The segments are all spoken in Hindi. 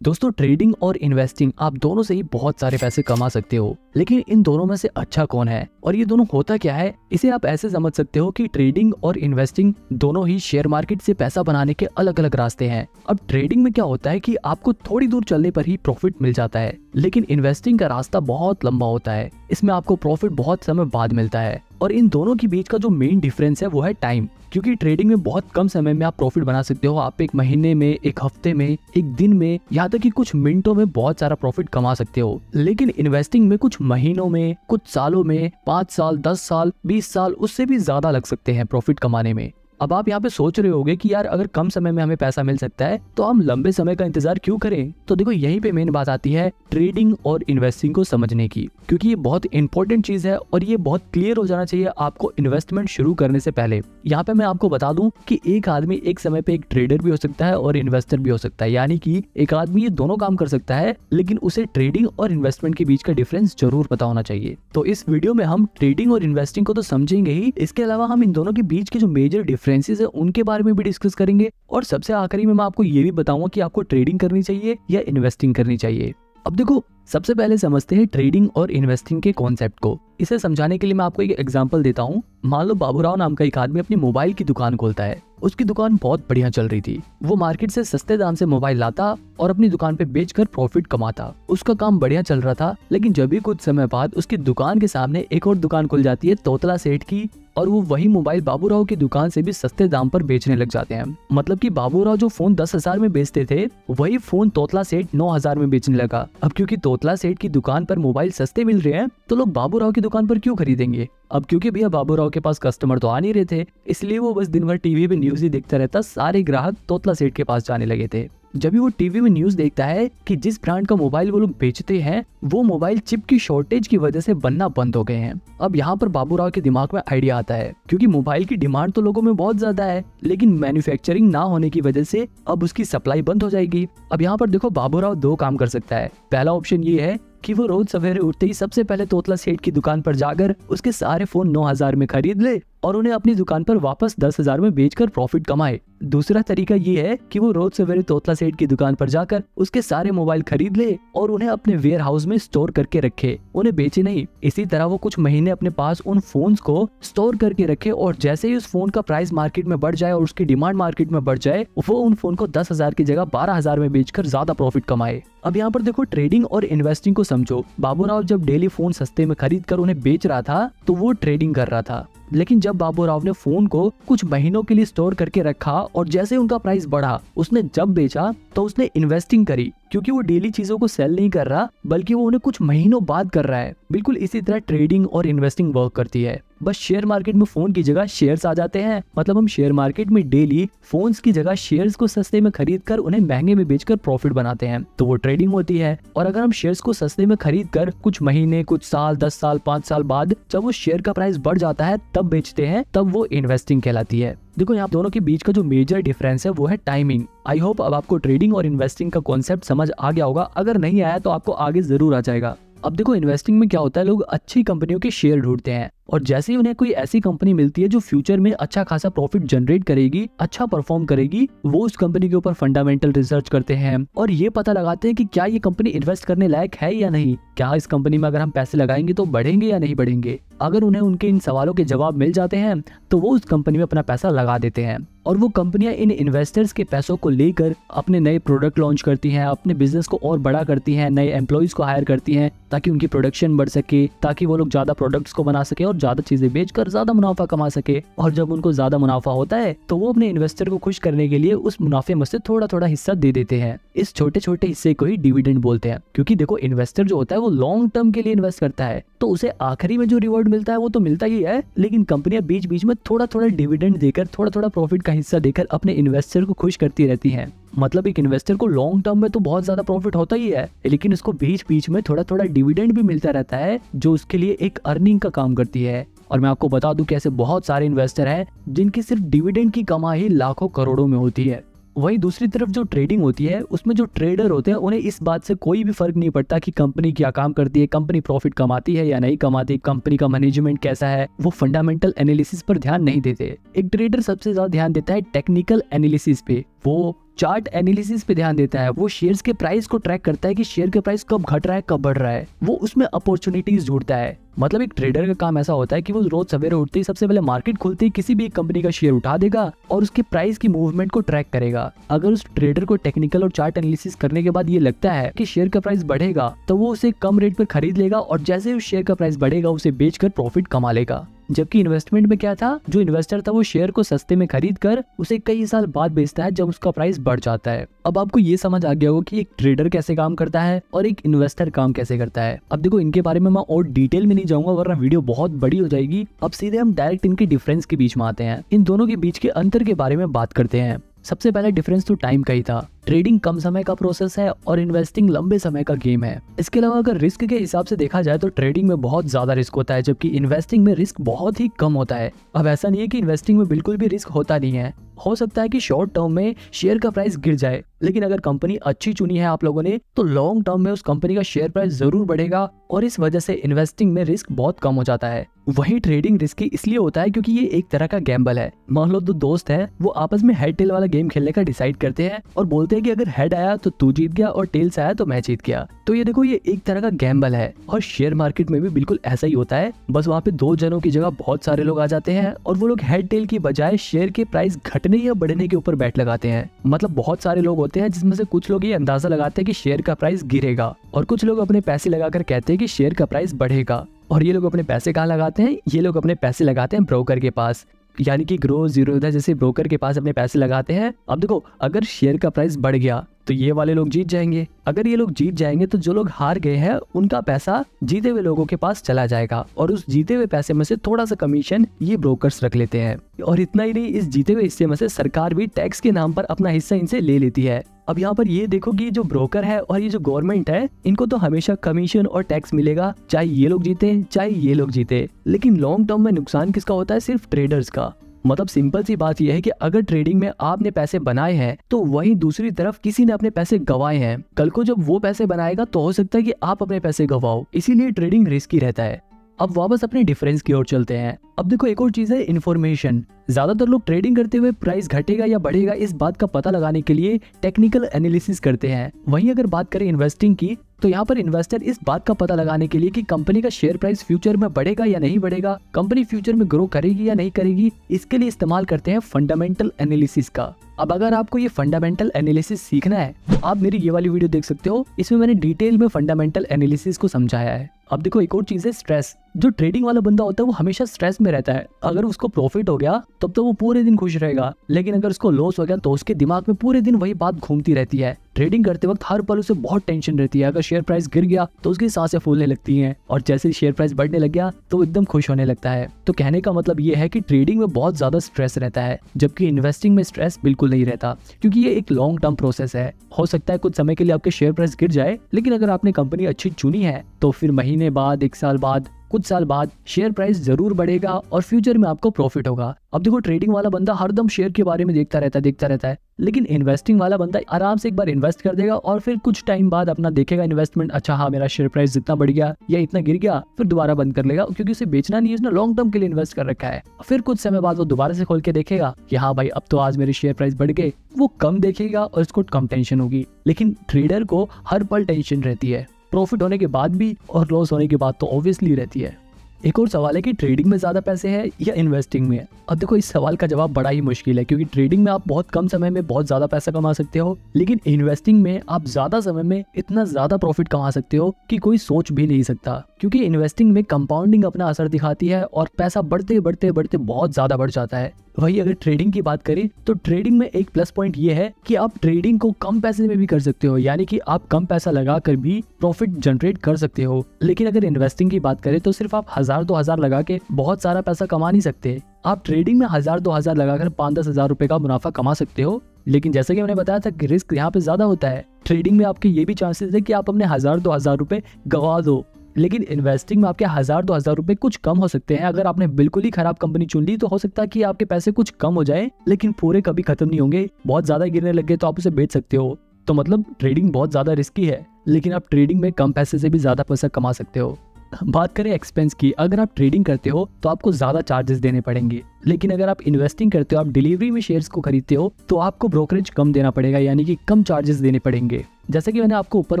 दोस्तों, ट्रेडिंग और इन्वेस्टिंग आप दोनों से ही बहुत सारे पैसे कमा सकते हो, लेकिन इन दोनों में से अच्छा कौन है और ये दोनों होता क्या है, इसे आप ऐसे समझ सकते हो कि ट्रेडिंग और इन्वेस्टिंग दोनों ही शेयर मार्केट से पैसा बनाने के अलग अलग रास्ते हैं। अब ट्रेडिंग में क्या होता है कि आपको थोड़ी दूर चलने पर ही प्रॉफिट मिल जाता है, लेकिन इन्वेस्टिंग का रास्ता बहुत लंबा होता है। इसमें आपको प्रॉफिट बहुत समय बाद मिलता है और इन दोनों के बीच का जो मेन डिफरेंस है वो है टाइम। क्योंकि ट्रेडिंग में बहुत कम समय में आप प्रॉफिट बना सकते हो। आप एक महीने में, एक हफ्ते में, एक दिन में, यहाँ तक कि कुछ मिनटों में बहुत सारा प्रॉफिट कमा सकते हो। लेकिन इन्वेस्टिंग में कुछ महीनों में, कुछ सालों में, 5 साल, 10 साल, 20 साल, उससे भी ज्यादा लग सकते हैं प्रॉफिट कमाने में। अब आप यहाँ पे सोच रहे होगे कि यार अगर कम समय में हमें पैसा मिल सकता है तो हम लंबे समय का इंतजार क्यों करें। तो देखो, यहीं पे मेन बात आती है ट्रेडिंग और इन्वेस्टिंग को समझने की, क्योंकि ये बहुत इंपॉर्टेंट चीज है और ये बहुत क्लियर हो जाना चाहिए आपको इन्वेस्टमेंट शुरू करने से पहले। यहाँ पे मैं आपको बता दूं कि एक आदमी एक समय पे एक ट्रेडर भी हो सकता है और इन्वेस्टर भी हो सकता है, यानी कि एक आदमी ये दोनों काम कर सकता है, लेकिन उसे ट्रेडिंग और इन्वेस्टमेंट के बीच का डिफरेंस जरूर पता होना चाहिए। तो इस वीडियो में हम ट्रेडिंग और इन्वेस्टिंग को तो समझेंगे ही, इसके अलावा हम इन दोनों के बीच के जो मेजर डिफरेंसेस है उनके बारे में भी डिस्कस करेंगे और सबसे आखिरी में मैं आपको ये भी बताऊंगा कि आपको ट्रेडिंग करनी चाहिए या इन्वेस्टिंग करनी चाहिए। अब देखो, सबसे पहले समझते हैं ट्रेडिंग और इन्वेस्टिंग के कॉन्सेप्ट को। इसे समझाने के लिए मैं आपको एक एग्जांपल देता हूँ। मान लो बाबूराव नाम का एक आदमी अपनी मोबाइल की दुकान खोलता है। उसकी दुकान बहुत बढ़िया चल रही थी। वो मार्केट से सस्ते दाम से मोबाइल लाता और अपनी दुकान पे बेचकर प्रॉफिट कमाता। उसका काम बढ़िया चल रहा था, लेकिन जब भी कुछ समय बाद उसकी दुकान के सामने एक और दुकान खुल जाती है तोतला सेठ की, और वो वही मोबाइल बाबूराव की दुकान से भी सस्ते दाम पर बेचने लग जाते हैं। मतलब कि बाबूराव जो फोन 10,000 में बेचते थे, वही फोन तोतला सेठ 9,000 में बेचने लगा। अब क्योंकि तोतला सेठ की दुकान पर मोबाइल सस्ते मिल रहे हैं, तो लोग बाबूराव की दुकान पर क्यों खरीदेंगे। अब क्योंकि भैया बाबूराव के पास कस्टमर तो आ नहीं रहे थे, इसलिए वो बस दिन भर टीवी पे न्यूज ही देखता रहता। सारे ग्राहक तोतला सेठ के पास जाने लगे थे। जब भी वो टीवी में न्यूज देखता है कि जिस ब्रांड का मोबाइल वो लोग बेचते हैं, वो मोबाइल चिप की शॉर्टेज की वजह से बनना बंद हो गए हैं। अब यहाँ पर बाबूराव के दिमाग में आइडिया आता है, क्योंकि मोबाइल की डिमांड तो लोगों में बहुत ज्यादा है, लेकिन मैन्युफैक्चरिंग ना होने की वजह से अब उसकी सप्लाई बंद हो जाएगी। अब यहाँ पर देखो, बाबूराव दो काम कर सकता है। पहला ऑप्शन ये है कि वो रोज सवेरे उठते ही सबसे पहले तोतला सेठ की दुकान पर जाकर उसके सारे फोन 9,000 में खरीद ले और उन्हें अपनी दुकान पर वापस 10,000 में बेचकर प्रॉफिट कमाए। दूसरा तरीका ये है कि वो रोज सवेरे तोतला सेठ की दुकान पर जाकर उसके सारे मोबाइल खरीद ले और उन्हें अपने वेयर हाउस में स्टोर करके रखे, उन्हें बेचे नहीं। इसी तरह वो कुछ महीने अपने पास उन फोन्स को स्टोर करके रखे और जैसे ही उस फोन का प्राइस मार्केट में बढ़ जाए और उसकी डिमांड मार्केट में बढ़ जाए, वो उन फोन को 10,000 की जगह 12,000 में बेचकर ज्यादा प्रॉफिट कमाए। अब यहाँ पर देखो, ट्रेडिंग और इन्वेस्टिंग को समझो। बाबूराव जब डेली फोन सस्ते में खरीद कर उन्हें बेच रहा था, तो वो ट्रेडिंग कर रहा था। लेकिन जब बाबूराव ने फोन को कुछ महीनों के लिए स्टोर करके रखा और जैसे उनका प्राइस बढ़ा, उसने जब बेचा तो उसने इन्वेस्टिंग करी, क्योंकि वो डेली चीजों को सेल नहीं कर रहा, बल्कि वो उन्हें कुछ महीनों बाद कर रहा है। बिल्कुल इसी तरह ट्रेडिंग और इन्वेस्टिंग वर्क करती है। बस शेयर मार्केट में फोन की जगह शेयर्स आ जाते हैं। मतलब हम शेयर मार्केट में डेली फोन्स की जगह शेयर्स को सस्ते में खरीद कर उन्हें महंगे में बेचकर प्रॉफिट बनाते हैं, तो वो ट्रेडिंग होती है। और अगर हम शेयर्स को सस्ते में खरीद कर कुछ महीने, कुछ साल, 10 साल, 5 साल बाद जब वो शेयर का प्राइस बढ़ जाता है तब बेचते हैं, तब वो इन्वेस्टिंग कहलाती है। देखो, यहाँ दोनों के बीच का जो मेजर डिफरेंस है वो है टाइमिंग। आई होप अब आपको ट्रेडिंग और इन्वेस्टिंग का कॉन्सेप्ट समझ आ गया होगा। अगर नहीं आया तो आपको आगे जरूर आ जाएगा। अब देखो, इन्वेस्टिंग में क्या होता है, लोग अच्छी कंपनियों के शेयर ढूंढते हैं और जैसे ही उन्हें कोई ऐसी कंपनी मिलती है जो फ्यूचर में अच्छा खासा प्रॉफिट जनरेट करेगी, अच्छा परफॉर्म करेगी, वो उस कंपनी के ऊपर फंडामेंटल रिसर्च करते हैं और ये पता लगाते हैं कि क्या ये कंपनी इन्वेस्ट करने लायक है या नहीं। क्या इस कंपनी में अगर हम पैसे लगाएंगे तो बढ़ेंगे या नहीं बढ़ेंगे। अगर उन्हें उनके इन सवालों के जवाब मिल जाते हैं तो वो उस कंपनी में अपना पैसा लगा देते हैं और वो कंपनियां इन इन्वेस्टर्स के पैसों को लेकर अपने नए प्रोडक्ट लॉन्च करती हैं, अपने बिजनेस को और बड़ा करती हैं, नए एम्प्लॉइज को हायर करती हैं ताकि उनकी प्रोडक्शन बढ़ सके, ताकि वो लोग ज्यादा प्रोडक्ट्स को बना सके और ज्यादा चीजें बेचकर ज्यादा मुनाफा कमा सके। और जब उनको ज्यादा मुनाफा होता है तो वो अपने इन्वेस्टर को खुश करने के लिए उस मुनाफे में से थोड़ा थोड़ा हिस्सा दे देते हैं। इस छोटे छोटे हिस्से को ही डिविडेंड बोलते हैं, क्योंकि देखो, इन्वेस्टर जो होता है वो लॉन्ग टर्म के लिए इन्वेस्ट करता है, तो उसे आखिरी में जो रिवॉर्ड मिलता है वो तो मिलता ही है, लेकिन कंपनियां बीच बीच में थोड़ा थोड़ा डिविडेंड देकर, थोड़ा थोड़ा प्रॉफिट का हिस्सा देकर अपने इन्वेस्टर को खुश करती रहती हैं। मतलब एक इन्वेस्टर को लॉन्ग टर्म में तो बहुत ज्यादा प्रॉफिट होता ही है, लेकिन उसको बीच बीच में थोड़ा थोड़ा डिविडेंड भी मिलता रहता है, जो उसके लिए एक अर्निंग का काम करती है। और मैं आपको बता दूं कि ऐसे बहुत सारे इन्वेस्टर हैं जिनकी सिर्फ डिविडेंड की कमाई लाखों करोड़ों में होती है। वहीं दूसरी तरफ जो ट्रेडिंग होती है, उसमें जो ट्रेडर होते हैं उन्हें इस बात से कोई भी फर्क नहीं पड़ता कि कंपनी क्या काम करती है, कंपनी प्रॉफिट कमाती है या नहीं कमाती, कंपनी का मैनेजमेंट कैसा है। वो फंडामेंटल एनालिसिस पर ध्यान नहीं देते। एक ट्रेडर सबसे ज्यादा ध्यान देता है टेक्निकल एनालिसिस पे, वो चार्ट एनालिसिस पे ध्यान देता है, वो शेयर्स के प्राइस को ट्रैक करता है कि शेयर के प्राइस कब घट रहा है कब बढ़ रहा है, वो उसमें अपॉर्चुनिटीज ढूंढता है। मतलब एक ट्रेडर का काम ऐसा होता है कि वो रोज सवेरे उठते ही सबसे पहले मार्केट खुलते ही किसी भी एक कंपनी का शेयर उठा देगा और उसके प्राइस की मूवमेंट को ट्रैक करेगा। अगर उस ट्रेडर को टेक्निकल और चार्ट एनालिसिस करने के बाद ये लगता है कि शेयर का प्राइस बढ़ेगा तो वो उसे कम रेट पर खरीद लेगा और जैसे उस शेयर का प्राइस बढ़ेगा उसे बेचकर प्रॉफिट कमा लेगा। जबकि इन्वेस्टमेंट में क्या था, जो इन्वेस्टर था वो शेयर को सस्ते में खरीद कर उसे कई साल बाद बेचता है जब उसका प्राइस बढ़ जाता है। अब आपको ये समझ आ गया होगा कि एक ट्रेडर कैसे काम करता है और एक इन्वेस्टर काम कैसे करता है। अब देखो इनके बारे में मैं और डिटेल में नहीं जाऊंगा वरना वीडियो बहुत बड़ी हो जाएगी। अब सीधे हम डायरेक्ट इनके डिफरेंस के बीच में आते हैं, इन दोनों के बीच के अंतर के बारे में बात करते हैं। सबसे पहला डिफरेंस तो टाइम का ही था। ट्रेडिंग कम समय का प्रोसेस है और इन्वेस्टिंग लंबे समय का गेम है। इसके अलावा अगर रिस्क के हिसाब से देखा जाए तो ट्रेडिंग में बहुत ज्यादा रिस्क होता है जबकि इन्वेस्टिंग में रिस्क बहुत ही कम होता है। अब ऐसा नहीं है कि इन्वेस्टिंग में बिल्कुल भी रिस्क होता नहीं है, हो सकता है कि शॉर्ट टर्म में शेयर का प्राइस गिर जाए, लेकिन अगर कंपनी अच्छी चुनी है आप लोगों ने तो लॉन्ग टर्म में उस कंपनी का शेयर प्राइस जरूर बढ़ेगा और इस वजह से इन्वेस्टिंग में रिस्क बहुत कम हो जाता है। वही ट्रेडिंग रिस्की इसलिए होता है क्योंकि ये एक तरह का गैम्बल है। मान लो दो दोस्त हैं, वो आपस में हेड टेल वाला गेम खेलने का डिसाइड करते हैं और बोलते हैं कि अगर हेड आया तो तू जीत गया और टेल्स आया तो मैं जीत गया। तो ये देखो ये एक तरह का गैम्बल है और शेयर मार्केट में भी बिल्कुल ऐसा ही होता है। बस वहाँ पे दो जनों की जगह बहुत सारे लोग आ जाते हैं और वो लोग हेड टेल की बजाय शेयर के प्राइस घटने या बढ़ने के ऊपर बैट लगाते हैं। मतलब बहुत सारे लोग होते हैं जिसमें से कुछ लोग ये अंदाजा लगाते हैं कि शेयर का प्राइस गिरेगा और कुछ लोग अपने पैसे लगाकर कहते हैं कि शेयर का प्राइस बढ़ेगा। और ये लोग अपने पैसे कहाँ लगाते हैं, ये लोग अपने पैसे लगाते हैं ब्रोकर के पास, यानी कि ग्रो जीरोधा जैसे ब्रोकर के पास अपने पैसे लगाते हैं। अब देखो अगर शेयर का प्राइस बढ़ गया तो ये वाले लोग जीत जाएंगे, अगर ये लोग जीत जाएंगे तो जो लोग हार गए हैं उनका पैसा जीते हुए लोगों के पास चला जाएगा और उस जीते हुए पैसे में से थोड़ा सा कमीशन ये ब्रोकर्स रख लेते हैं। और इतना ही नहीं, इस जीते हुए हिस्से में से सरकार भी टैक्स के नाम पर अपना हिस्सा इनसे ले लेती है। अब यहाँ पर ये देखो कि जो ब्रोकर है और ये जो गवर्नमेंट है इनको तो हमेशा कमीशन और टैक्स मिलेगा, चाहे ये लोग जीते चाहे ये लोग जीते। लेकिन लॉन्ग टर्म में नुकसान किसका होता है, सिर्फ ट्रेडर्स का। मतलब सिंपल सी बात यह है कि अगर ट्रेडिंग में आपने पैसे बनाए हैं तो वहीं दूसरी तरफ किसी ने अपने पैसे गंवाए हैं। कल को जब वो पैसे बनाएगा तो हो सकता है कि आप अपने पैसे गंवाओ, इसीलिए ट्रेडिंग रिस्की रहता है। अब वापस अपने डिफरेंस की ओर चलते हैं। अब देखो एक और चीज है इन्फॉर्मेशन। ज्यादातर लोग ट्रेडिंग करते हुए प्राइस घटेगा या बढ़ेगा इस बात का पता लगाने के लिए टेक्निकल एनालिसिस करते हैं। वहीं अगर बात करें इन्वेस्टिंग की तो यहाँ पर इन्वेस्टर इस बात का पता लगाने के लिए कि कंपनी का शेयर प्राइस फ्यूचर में बढ़ेगा या नहीं बढ़ेगा, कंपनी फ्यूचर में ग्रो करेगी या नहीं करेगी, इसके लिए इस्तेमाल करते हैं फंडामेंटल एनालिसिस का। अब अगर आपको ये फंडामेंटल एनालिसिस सीखना है आप मेरी ये वाली वीडियो देख सकते हो, इसमें मैंने डिटेल में फंडामेंटल एनालिसिस को समझाया है। अब देखो एक और चीज है स्ट्रेस। जो ट्रेडिंग वाला बंदा होता है वो हमेशा स्ट्रेस में रहता है। अगर उसको प्रॉफिट हो गया तब तो वो पूरे दिन खुश रहेगा, लेकिन अगर उसको लॉस हो गया तो उसके दिमाग में पूरे दिन वही बात घूमती रहती है। ट्रेडिंग करते वक्त हर पल उसे बहुत टेंशन रहती है। अगर शेयर प्राइस गिर गया तो उसकी सांसें फूलने लगती हैं और जैसे शेयर प्राइस बढ़ने लग गया तो वो एकदम खुश होने लगता है। तो कहने का मतलब ये है कि ट्रेडिंग में बहुत ज्यादा स्ट्रेस रहता है जबकि इन्वेस्टिंग में स्ट्रेस बिल्कुल नहीं रहता, क्योंकि ये एक लॉन्ग टर्म प्रोसेस है। हो सकता है कुछ समय के लिए आपके शेयर प्राइस गिर जाए, लेकिन अगर आपने कंपनी अच्छी चुनी है तो फिर महीने बाद, एक साल बाद, कुछ साल बाद शेयर प्राइस जरूर बढ़ेगा और फ्यूचर में आपको प्रॉफिट होगा। अब देखो ट्रेडिंग वाला बंदा हरदम शेयर के बारे में देखता रहता है, लेकिन इन्वेस्टिंग वाला बंदा आराम से एक बार इन्वेस्ट कर देगा और फिर कुछ टाइम बाद अपना देखेगा इन्वेस्टमेंट, अच्छा हाँ मेरा शेयर प्राइस जितना बढ़ गया या इतना गिर गया, फिर दोबारा बंद कर लेगा, क्योंकि उसे बेचना नहीं है, उसने लॉन्ग टर्म के लिए इन्वेस्ट कर रखा है। फिर कुछ समय बाद वो दोबारा से खोल के देखेगा कि हाँ भाई अब तो आज मेरे शेयर प्राइस बढ़ गए, वो कम देखेगा और उसको कम टेंशन होगी। लेकिन ट्रेडर को हर पल टेंशन रहती है, प्रॉफिट होने के बाद भी और लॉस होने के बाद तो ऑब्वियसली रहती है। एक और सवाल है कि ट्रेडिंग में ज्यादा पैसे हैं या इन्वेस्टिंग में। अब देखो इस सवाल का जवाब बड़ा ही मुश्किल है, क्योंकि ट्रेडिंग में आप बहुत कम समय में बहुत ज्यादा पैसा कमा सकते हो, लेकिन इन्वेस्टिंग में आप ज्यादा समय में इतना ज्यादा प्रॉफिट कमा सकते हो कि कोई सोच भी नहीं सकता। क्योंकि इन्वेस्टिंग में कंपाउंडिंग अपना असर दिखाती है और पैसा बढ़ते बढ़ते बढ़ते बहुत ज्यादा बढ़ जाता है। वही अगर ट्रेडिंग की बात करें तो ट्रेडिंग में एक प्लस पॉइंट ये है कि आप ट्रेडिंग को कम पैसे में भी कर सकते हो, यानी कि आप कम पैसा लगाकर भी प्रॉफिट जनरेट कर सकते हो। लेकिन अगर इन्वेस्टिंग की बात करें तो सिर्फ आप 1000-2000 लगा के बहुत सारा पैसा कमा नहीं सकते। आप ट्रेडिंग में 1000-2000 लगाकर 5-10 हजार रुपए का मुनाफा कमा सकते हो, लेकिन जैसे कि मैंने बताया था कि रिस्क यहाँ पे ज्यादा होता है। ट्रेडिंग में आपके ये भी चांसेस है कि आप अपने 1000-2000 रुपए गवा दो, लेकिन इन्वेस्टिंग में आपके 1000-2000 रुपए कुछ कम हो सकते हैं। अगर आपने बिल्कुल ही खराब कंपनी चुन ली तो हो सकता है कि आपके पैसे कुछ कम हो जाए, लेकिन पूरे कभी खत्म नहीं होंगे। बहुत ज्यादा गिरने लग गए तो आप उसे बेच सकते हो। तो मतलब ट्रेडिंग बहुत ज्यादा रिस्की है, लेकिन आप ट्रेडिंग में कम पैसे से भी ज्यादा पैसा कमा सकते हो। बात करें एक्सपेंस की, अगर आप ट्रेडिंग करते हो तो आपको ज्यादा चार्जेस देने पड़ेंगे, लेकिन अगर आप इन्वेस्टिंग करते हो, आप डिलीवरी में शेयर्स को खरीदते हो, तो आपको ब्रोकरेज कम देना पड़ेगा, यानी कि कम चार्जेस देने पड़ेंगे। जैसे कि मैंने आपको ऊपर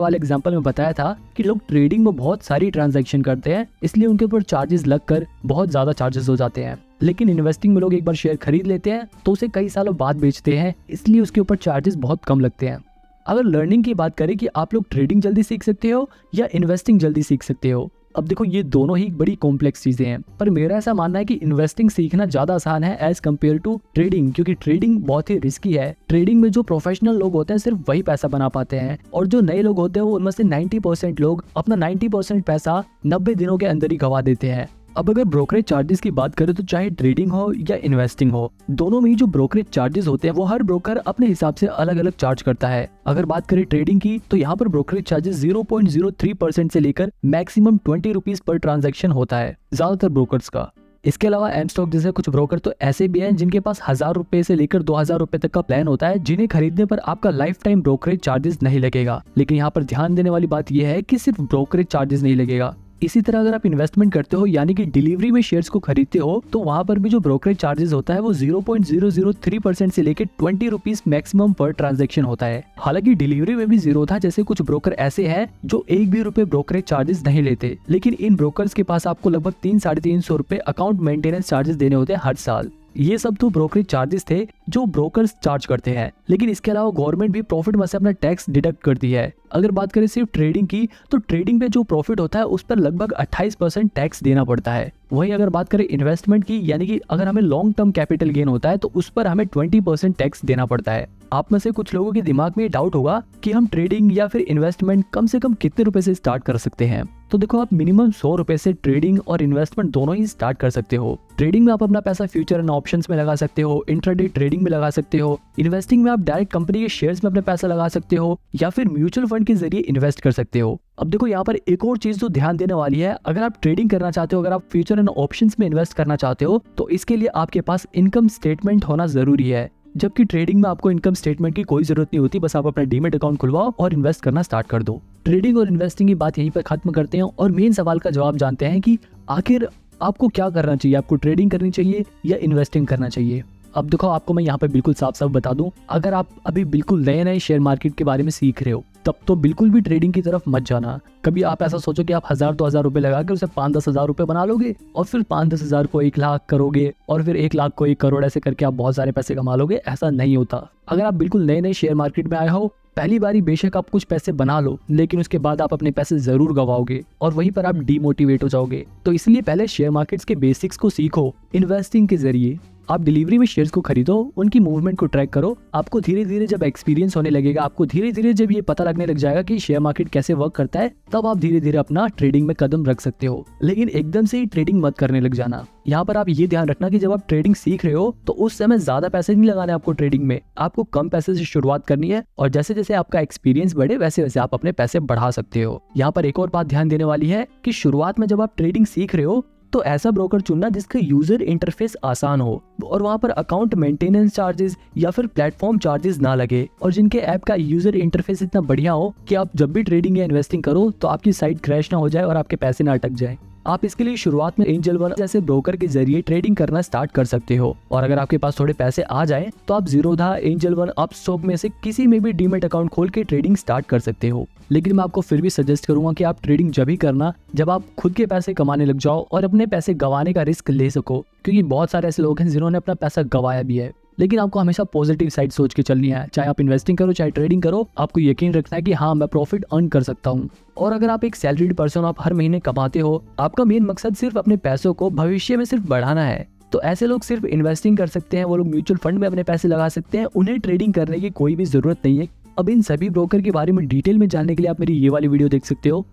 वाले एग्जांपल में बताया था कि लोग ट्रेडिंग में बहुत सारी ट्रांजैक्शन करते हैं, इसलिए उनके ऊपर चार्जेस लगकर बहुत ज्यादा चार्जेस हो जाते हैं। लेकिन इन्वेस्टिंग में लोग एक बार शेयर खरीद लेते हैं तो उसे कई सालों बाद बेचते हैं, इसलिए उसके ऊपर चार्जेस बहुत कम लगते हैं। अगर लर्निंग की बात करें कि आप लोग ट्रेडिंग जल्दी सीख सकते हो या इन्वेस्टिंग जल्दी सीख सकते हो, अब देखो ये दोनों ही बड़ी कॉम्प्लेक्स चीजें हैं, पर मेरा ऐसा मानना है कि इन्वेस्टिंग सीखना ज्यादा आसान है एज कम्पेयर टू ट्रेडिंग, क्योंकि ट्रेडिंग बहुत ही रिस्की है। ट्रेडिंग में जो प्रोफेशनल लोग होते हैं सिर्फ वही पैसा बना पाते हैं, और जो नए लोग होते हैं वो उनमें से 90% लोग अपना 90% पैसा 90 दिनों के अंदर ही गवा देते हैं। अब अगर ब्रोकरेज चार्जेस की बात करें तो चाहे ट्रेडिंग हो या इन्वेस्टिंग हो, दोनों में ही जो ब्रोकरेज चार्जेस होते हैं वो हर ब्रोकर अपने हिसाब से अलग अलग चार्ज करता है। अगर बात करें ट्रेडिंग की तो यहाँ पर ब्रोकरेज चार्जेस 0.03% से लेकर मैक्सिमम 20 रुपीज पर ट्रांजैक्शन होता है ज्यादातर ब्रोकर्स का। इसके अलावा एम स्टॉक जैसे कुछ ब्रोकर तो ऐसे भी हैं जिनके पास 1000 रुपए से लेकर 2000 रुपए तक का प्लान होता है, जिन्हें खरीदने पर आपका लाइफ टाइम ब्रोकरेज चार्जेस नहीं लगेगा। लेकिन यहाँ पर ध्यान देने वाली बात यह है कि सिर्फ ब्रोकरेज चार्जेस नहीं लगेगा। इसी तरह अगर आप इन्वेस्टमेंट करते हो यानी कि डिलीवरी में शेयर्स को खरीदते हो, तो वहां पर भी जो ब्रोकरेज चार्जेस होता है वो 0.003% से लेकर 20 रुपीज मैक्सिमम पर ट्रांजैक्शन होता है। हालांकि डिलीवरी में भी जीरो था, जैसे कुछ ब्रोकर ऐसे हैं जो 1 भी रुपए ब्रोकरेज चार्जेस नहीं लेते, लेकिन इन ब्रोकर्स के पास आपको लगभग 300-350 रुपए अकाउंट मेंटेनेंस चार्जेस देने होते हैं हर साल। ये सब तो ब्रोकरेज चार्जेस थे जो ब्रोकर्स चार्ज करते हैं, लेकिन इसके अलावा गवर्नमेंट भी प्रॉफिट में से अपना टैक्स डिडक्ट करती है। अगर बात करें सिर्फ ट्रेडिंग की तो ट्रेडिंग पे जो प्रॉफिट होता है उस पर लगभग 28% टैक्स देना पड़ता है। वहीं अगर बात करें इन्वेस्टमेंट की, यानी कि अगर हमें लॉन्ग टर्म कैपिटल गेन होता है तो उस पर हमें 20% टैक्स देना पड़ता है। आप में से कुछ लोगों के दिमाग में डाउट होगा कि हम ट्रेडिंग या फिर इन्वेस्टमेंट कम से कम कितने रुपए से स्टार्ट कर सकते हैं। तो देखो, आप मिनिमम 100 रुपए से ट्रेडिंग और इन्वेस्टमेंट दोनों ही स्टार्ट कर सकते हो। ट्रेडिंग में आप अपना पैसा फ्यूचर एंड ऑप्शंस में लगा सकते हो, इंट्राडे ट्रेडिंग में लगा सकते हो। इन्वेस्टिंग में आप डायरेक्ट कंपनी के शेयर्स में अपना पैसा लगा सकते हो या फिर म्यूचुअल फंड के जरिए इन्वेस्ट कर सकते हो। अब देखो, यहाँ पर एक और चीज तो ध्यान देने वाली है, अगर आप ट्रेडिंग करना चाहते हो, अगर आप फ्यूचर एंड ऑप्शंस में इन्वेस्ट करना चाहते हो, तो इसके लिए आपके पास इनकम स्टेटमेंट होना जरूरी है। जबकि ट्रेडिंग में आपको इनकम स्टेटमेंट की कोई जरूरत नहीं होती, बस आप अपना डीमेट अकाउंट खुलवाओ और इन्वेस्ट करना स्टार्ट कर दो। ट्रेडिंग और इन्वेस्टिंग की बात यहीं पर खत्म करते हैं और मेन सवाल का जवाब जानते हैं कि आखिर आपको क्या करना चाहिए, आपको ट्रेडिंग करनी चाहिए या इन्वेस्टिंग करना चाहिए। अब देखो, आपको मैं यहाँ पे बिल्कुल साफ साफ बता दूं, अगर आप अभी बिल्कुल नए नए शेयर मार्केट के बारे में सीख रहे हो तब तो बिल्कुल भी ट्रेडिंग की तरफ मत जाना। कभी आप ऐसा सोचो कि आप 1000-2000 रुपए लगा कर उसे 5-10 हजार रुपए बना लोगे और फिर 5-10 हजार को 1 लाख करोगे और फिर 1 लाख को 1 करोड़, ऐसे करके आप बहुत सारे पैसे कमा लोगे। ऐसा नहीं होता। अगर आप बिल्कुल नए नए शेयर मार्केट में आए हो, पहली बारी बेशक आप कुछ पैसे बना लो, लेकिन उसके बाद आप अपने पैसे जरूर गवाओगे और वहीं पर आप डीमोटिवेट हो जाओगे। तो इसलिए पहले शेयर मार्केट्स के बेसिक्स को सीखो। इन्वेस्टिंग के जरिए आप डिलीवरी में शेयर्स को खरीदो, उनकी मूवमेंट को ट्रैक करो। आपको धीरे धीरे जब एक्सपीरियंस होने लगेगा, आपको धीरे धीरे जब ये पता लगने लग जाएगा कि शेयर मार्केट कैसे वर्क करता है, तब आप धीरे धीरे अपना ट्रेडिंग में कदम रख सकते हो। लेकिन एकदम से ही ट्रेडिंग मत करने लग जाना। यहाँ पर आप ये ध्यान रखना कि जब आप ट्रेडिंग सीख रहे हो तो उस समय ज्यादा पैसे नहीं लगाने आपको ट्रेडिंग में, आपको कम पैसे से शुरुआत करनी है और जैसे जैसे आपका एक्सपीरियंस बढ़े वैसे वैसे आप अपने पैसे बढ़ा सकते हो। यहाँ पर एक और बात ध्यान देने वाली है कि शुरुआत में जब आप ट्रेडिंग सीख रहे हो तो ऐसा ब्रोकर चुनना जिसका यूजर इंटरफेस आसान हो और वहां पर अकाउंट मेंटेनेंस चार्जेस या फिर प्लेटफॉर्म चार्जेस ना लगे, और जिनके ऐप का यूजर इंटरफेस इतना बढ़िया हो कि आप जब भी ट्रेडिंग या इन्वेस्टिंग करो तो आपकी साइट क्रैश ना हो जाए और आपके पैसे ना अटक जाए। आप इसके लिए शुरुआत में एंजल वन जैसे ब्रोकर के जरिए ट्रेडिंग करना स्टार्ट कर सकते हो, और अगर आपके पास थोड़े पैसे आ जाए तो आप जीरोधा, एंजल वन, अपस्टॉक में से किसी में भी डीमेट अकाउंट खोल के ट्रेडिंग स्टार्ट कर सकते हो। लेकिन मैं आपको फिर भी सजेस्ट करूंगा कि आप ट्रेडिंग जब ही करना जब आप खुद के पैसे कमाने लग जाओ और अपने पैसे गंवाने का रिस्क ले सको, क्योंकि बहुत सारे ऐसे लोग हैं जिन्होंने अपना पैसा गंवाया भी है। लेकिन आपको हमेशा पॉजिटिव साइड सोच के चलनी है। चाहे आप इन्वेस्टिंग करो चाहे ट्रेडिंग करो, आपको यकीन रखना है कि हाँ, मैं प्रॉफिट अर्न कर सकता हूँ। और अगर आप एक सैलरीड पर्सन, आप हर महीने कमाते हो, आपका मेन मकसद सिर्फ अपने पैसों को भविष्य में सिर्फ बढ़ाना है, तो ऐसे लोग सिर्फ इन्वेस्टिंग कर सकते हैं। वो लोग म्यूचुअल फंड में अपने पैसे लगा सकते हैं, उन्हें ट्रेडिंग करने की कोई भी जरूरत नहीं है। अब इन सभी ब्रोकर के बारे में डिटेल में जानने के लिए आप मेरी ये वाली वीडियो देख सकते हो।